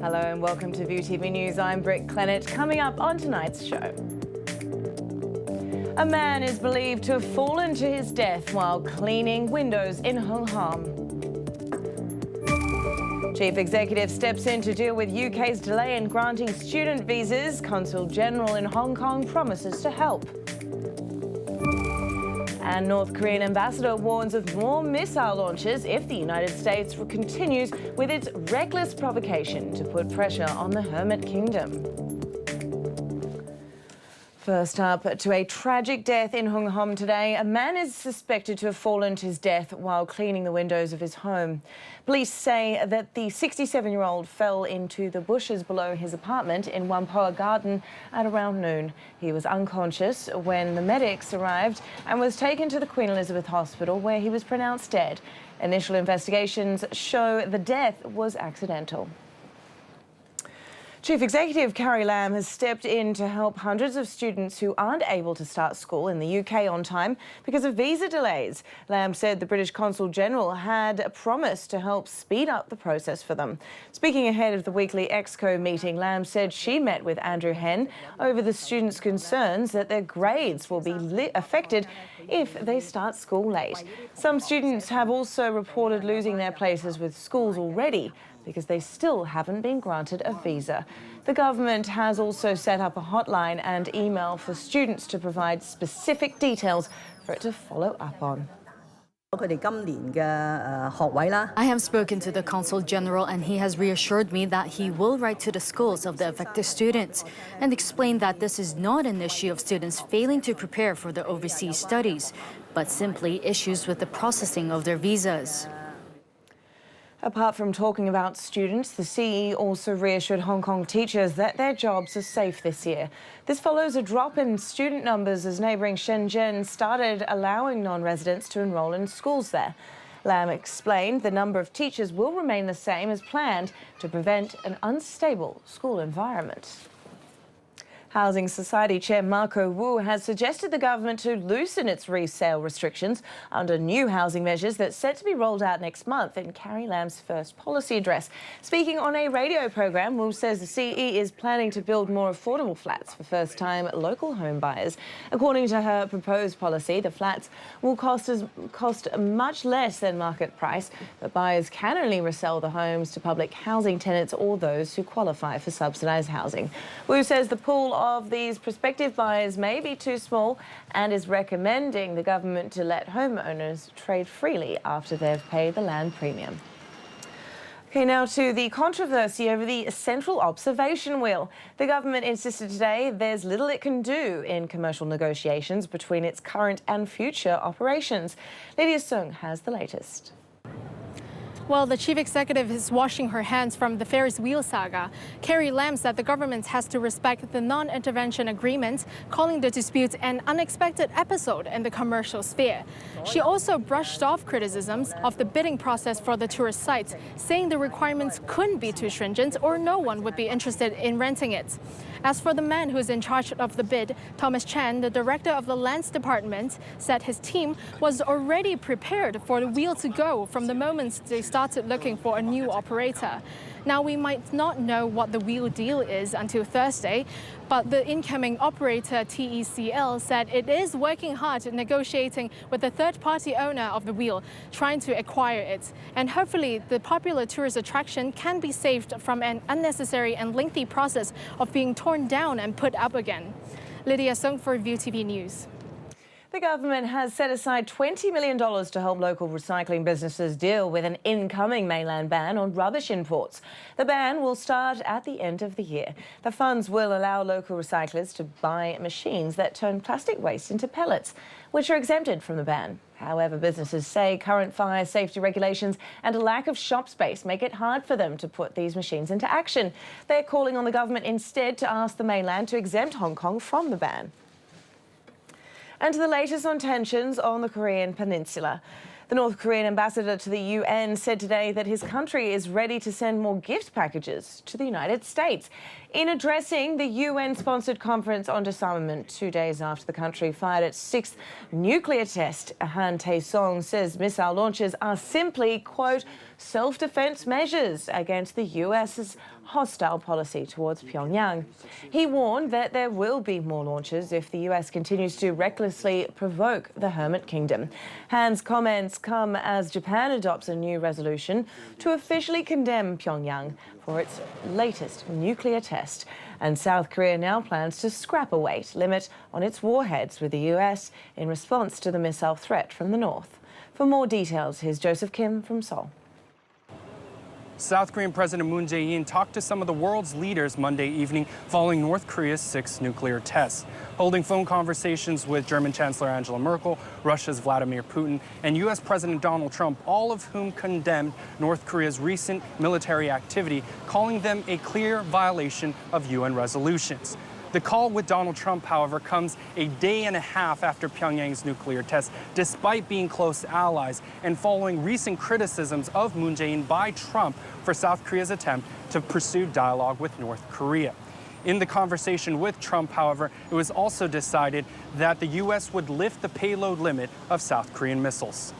Hello and welcome to ViuTV News. I'm Clennett. Coming up on tonight's show. A man is believed to have fallen to his death while cleaning windows in Hong Kong. Chief Executive steps in to deal with UK's delay in granting student visas. Consul General in Hong Kong promises to help. And North Korean ambassador warns of more missile launches if the United States continues with its reckless provocation to put pressure on the Hermit Kingdom. First up, to a tragic death in Hong Kong today. A man is suspected to have fallen to his death while cleaning the windows of his home. Police say that the 67-year-old fell into the bushes below his apartment in Whampoa Garden at around noon. He was unconscious when the medics arrived and was taken to the Queen Elizabeth Hospital, where he was pronounced dead. Initial investigations show the death was accidental. Chief Executive Carrie Lam has stepped in to help hundreds of students who aren't able to start school in the UK on time because of visa delays. Lam said the British Consul General had promised to help speed up the process for them. Speaking ahead of the weekly EXCO meeting, Lam said she met with Andrew Hen over the students' concerns that their grades will be affected if they start school late. Some students have also reported losing their places with schools already because they still haven't been granted a visa. The government has also set up a hotline and email for students to provide specific details for it to follow up on. I have spoken to the Consul General and he has reassured me that he will write to the schools of the affected students and explain that this is not an issue of students failing to prepare for their overseas studies, but simply issues with the processing of their visas. Apart from talking about students, the CE also reassured Hong Kong teachers that their jobs are safe this year. This follows a drop in student numbers as neighbouring Shenzhen started allowing non-residents to enrol in schools there. Lam explained the number of teachers will remain the same as planned to prevent an unstable school environment. Housing Society Chair Marco Wu has suggested the government to loosen its resale restrictions under new housing measures that's set to be rolled out next month in Carrie Lam's first policy address. Speaking on a radio program, Wu says the CE is planning to build more affordable flats for first-time local home buyers. According to her proposed policy, the flats will cost much less than market price, but buyers can only resell the homes to public housing tenants or those who qualify for subsidised housing. Wu says the pool of these prospective buyers may be too small and is recommending the government to let homeowners trade freely after they've paid the land premium. Okay, now to the controversy over the central observation wheel. The government insisted today there's little it can do in commercial negotiations between its current and future operations. Lydia Sung has the latest. While the chief executive is washing her hands from the Ferris wheel saga, Carrie Lam said the government has to respect the non-intervention agreement, calling the dispute an unexpected episode in the commercial sphere. She also brushed off criticisms of the bidding process for the tourist site, saying the requirements couldn't be too stringent or no one would be interested in renting it. As for the man who is in charge of the bid, Thomas Chan, the director of the Lands Department, said his team was already prepared for the wheel to go from the moment they started looking for a new operator. Now, we might not know what the wheel deal is until Thursday, but the incoming operator, TECL, said it is working hard negotiating with the third-party owner of the wheel, trying to acquire it. And hopefully, the popular tourist attraction can be saved from an unnecessary and lengthy process of being torn down and put up again. Lydia Sung for ViuTV News. The government has set aside $20 million to help local recycling businesses deal with an incoming mainland ban on rubbish imports. The ban will start at the end of the year. The funds will allow local recyclers to buy machines that turn plastic waste into pellets, which are exempted from the ban. However, businesses say current fire safety regulations and a lack of shop space make it hard for them to put these machines into action. They're calling on the government instead to ask the mainland to exempt Hong Kong from the ban. And to the latest on tensions on the Korean peninsula. The North Korean ambassador to the UN said today that his country is ready to send more gift packages to the United States. In addressing the UN-sponsored conference on disarmament 2 days after the country fired its 6th nuclear test, Han Tae-song says missile launches are simply, quote, self-defense measures against the US's hostile policy towards Pyongyang. He warned that there will be more launches if the US continues to recklessly provoke the Hermit Kingdom. Han's comments come as Japan adopts a new resolution to officially condemn Pyongyang for its latest nuclear test. And South Korea now plans to scrap a weight limit on its warheads with the US in response to the missile threat from the north. For more details, here's Joseph Kim from Seoul. South Korean President Moon Jae-in talked to some of the world's leaders Monday evening following North Korea's 6th nuclear tests, holding phone conversations with German Chancellor Angela Merkel, Russia's Vladimir Putin, and U.S. President Donald Trump, all of whom condemned North Korea's recent military activity, calling them a clear violation of UN resolutions. The call with Donald Trump, however, comes a day and a half after Pyongyang's nuclear test, despite being close allies and following recent criticisms of Moon Jae-in by Trump for South Korea's attempt to pursue dialogue with North Korea. In the conversation with Trump, however, it was also decided that the U.S. would lift the payload limit of South Korean missiles.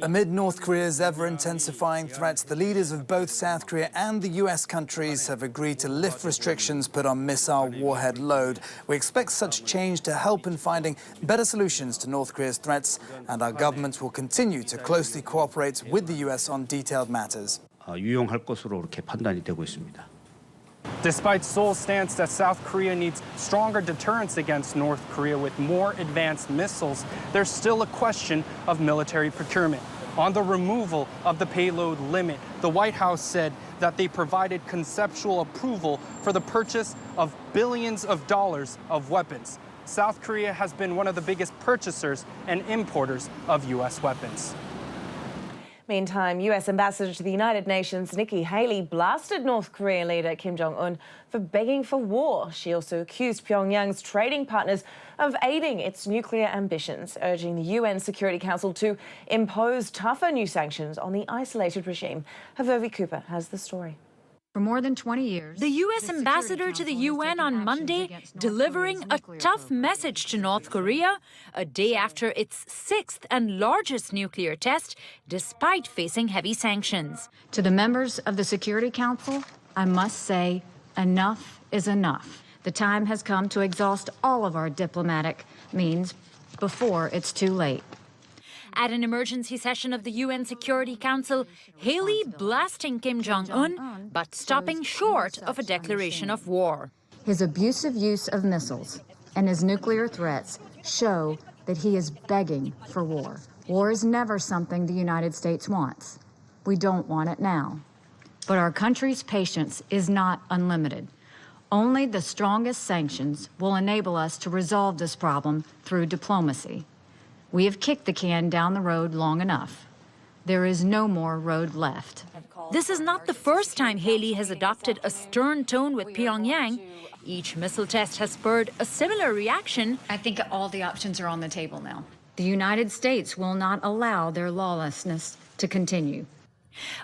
Amid North Korea's ever-intensifying threats, the leaders of both South Korea and the U.S. countries have agreed to lift restrictions put on missile warhead load. We expect such change to help in finding better solutions to North Korea's threats, and our governments will continue to closely cooperate with the U.S. on detailed matters. 유용할 것으로 그렇게 판단이 되고 있습니다. Despite Seoul's stance that South Korea needs stronger deterrence against North Korea with more advanced missiles, there's still a question of military procurement. On the removal of the payload limit, the White House said that they provided conceptual approval for the purchase of billions of dollars of weapons. South Korea has been one of the biggest purchasers and importers of U.S. weapons. Meantime, US Ambassador to the United Nations Nikki Haley blasted North Korean leader Kim Jong-un for begging for war. She also accused Pyongyang's trading partners of aiding its nuclear ambitions, urging the UN Security Council to impose tougher new sanctions on the isolated regime. Havervi Cooper has the story. For more than 20 years, the U.S. ambassador to the UN on Monday delivering a tough message to North Korea a day after its 6th and largest nuclear test, despite facing heavy sanctions. To the members of the Security Council, I must say, enough is enough. The time has come to exhaust all of our diplomatic means before it's too late. At an emergency session of the UN Security Council, Haley blasting Kim Jong-un, but stopping short of a declaration of war. His abusive use of missiles and his nuclear threats show that he is begging for war. War is never something the United States wants. We don't want it now. But our country's patience is not unlimited. Only the strongest sanctions will enable us to resolve this problem through diplomacy. We have kicked the can down the road long enough. There is no more road left. This is not the first time Haley has adopted a stern tone with Pyongyang. Each missile test has spurred a similar reaction. I think all the options are on the table now. The United States will not allow their lawlessness to continue.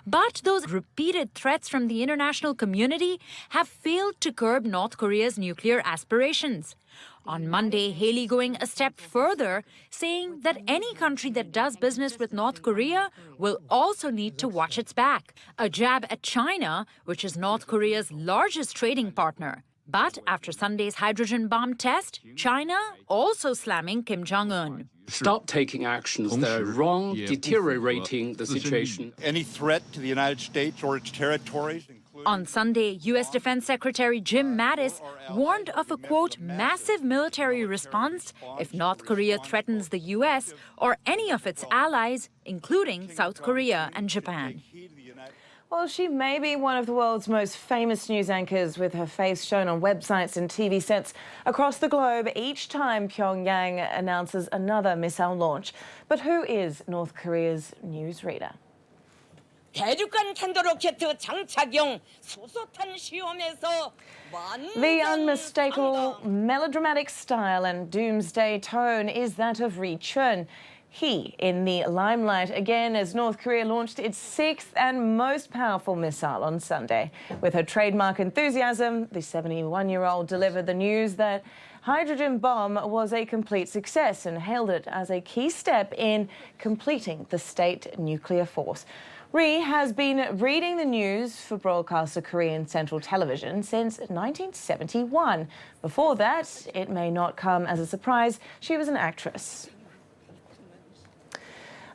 But those repeated threats from the international community have failed to curb North Korea's nuclear aspirations. On Monday, Haley going a step further, saying that any country that does business with North Korea will also need to watch its back. A jab at China, which is North Korea's largest trading partner. But after Sunday's hydrogen bomb test, China also slamming Kim Jong-un. Stop taking actions that are wrong, deteriorating the situation. Any threat to the United States or its territories? On Sunday, U.S. Defense Secretary Jim Mattis warned of a, quote, massive military response if North Korea threatens the U.S. or any of its allies, including South Korea and Japan. Well, she may be one of the world's most famous news anchors, with her face shown on websites and TV sets across the globe each time Pyongyang announces another missile launch. But who is North Korea's newsreader? The unmistakable melodramatic style and doomsday tone is that of Ri Chun. He in the limelight again as North Korea launched its 6th and most powerful missile on Sunday. With her trademark enthusiasm, the 71-year-old delivered the news that hydrogen bomb was a complete success and hailed it as a key step in completing the state nuclear force. Ri has been reading the news for broadcaster Korean Central Television since 1971. Before that, it may not come as a surprise, she was an actress.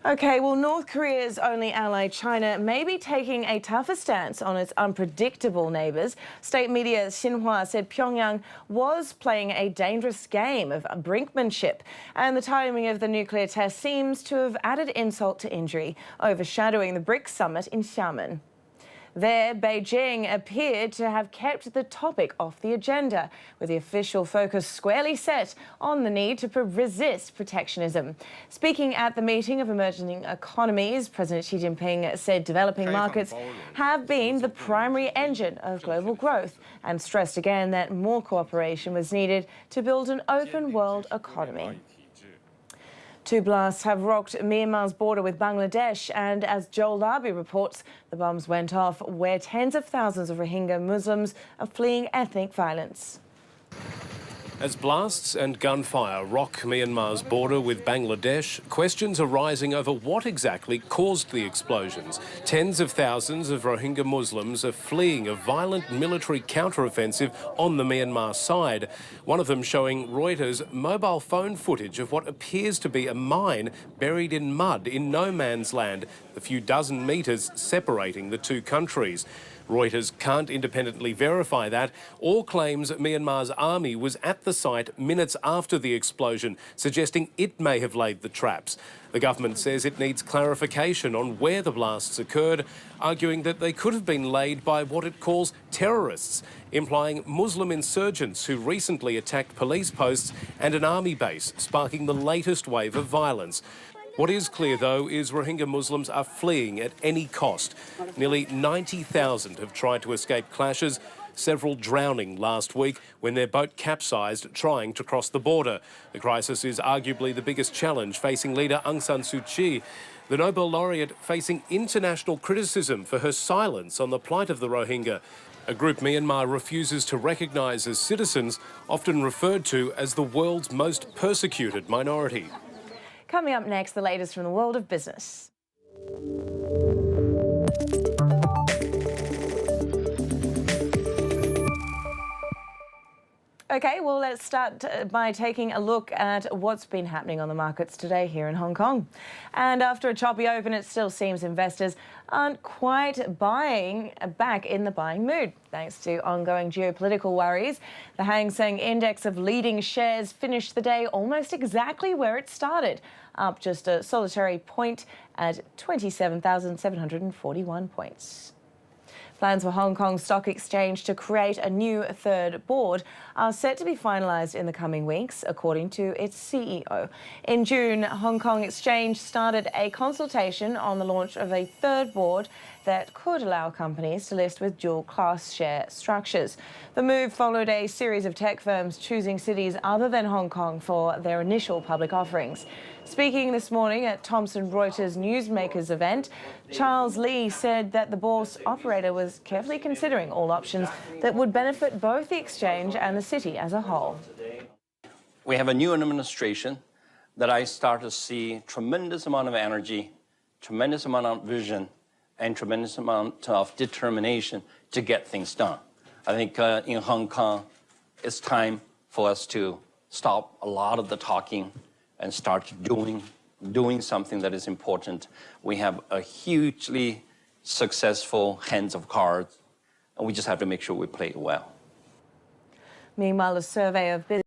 OK, well, North Korea's only ally, China, may be taking a tougher stance on its unpredictable neighbours. State media Xinhua said Pyongyang was playing a dangerous game of brinkmanship, and the timing of the nuclear test seems to have added insult to injury, overshadowing the BRICS summit in Xiamen. There, Beijing appeared to have kept the topic off the agenda, with the official focus squarely set on the need to resist protectionism. Speaking at the meeting of emerging economies, President Xi Jinping said developing markets have been the primary engine of global growth and stressed again that more cooperation was needed to build an open world economy. Two blasts have rocked Myanmar's border with Bangladesh, and as Joel Larby reports, the bombs went off where tens of thousands of Rohingya Muslims are fleeing ethnic violence. As blasts and gunfire rock Myanmar's border with Bangladesh, questions are rising over what exactly caused the explosions. Tens of thousands of Rohingya Muslims are fleeing a violent military counter-offensive on the Myanmar side. One of them showing Reuters mobile phone footage of what appears to be a mine buried in mud in no man's land, a few dozen metres separating the two countries. Reuters can't independently verify that or claims Myanmar's army was at the site minutes after the explosion, suggesting it may have laid the traps. The government says it needs clarification on where the blasts occurred, arguing that they could have been laid by what it calls terrorists, implying Muslim insurgents who recently attacked police posts and an army base, sparking the latest wave of violence. What is clear, though, is Rohingya Muslims are fleeing at any cost. Nearly 90,000 have tried to escape clashes, several drowning last week when their boat capsized trying to cross the border. The crisis is arguably the biggest challenge facing leader Aung San Suu Kyi, the Nobel laureate facing international criticism for her silence on the plight of the Rohingya, a group Myanmar refuses to recognise as citizens, often referred to as the world's most persecuted minority. Coming up next, the latest from the world of business. OK, well, let's start by taking a look at what's been happening on the markets today here in Hong Kong. And after a choppy open, it still seems investors aren't quite back in the buying mood, thanks to ongoing geopolitical worries. The Hang Seng index of leading shares finished the day almost exactly where it started, up just a solitary point at 27,741 points. Plans for Hong Kong Stock Exchange to create a new third board are set to be finalised in the coming weeks, according to its CEO. In June, Hong Kong Exchange started a consultation on the launch of a third board that could allow companies to list with dual-class share structures. The move followed a series of tech firms choosing cities other than Hong Kong for their initial public offerings. Speaking this morning at Thomson Reuters Newsmakers event, Charles Lee said that the bourse operator was carefully considering all options that would benefit both the exchange and the city as a whole. We have a new administration that I start to see tremendous amount of energy, tremendous amount of vision, and tremendous amount of determination to get things done. I think in Hong Kong, it's time for us to stop a lot of the talking and start doing something that is important. We have a hugely successful hands of cards, and we just have to make sure we play it well. Meanwhile, a survey of business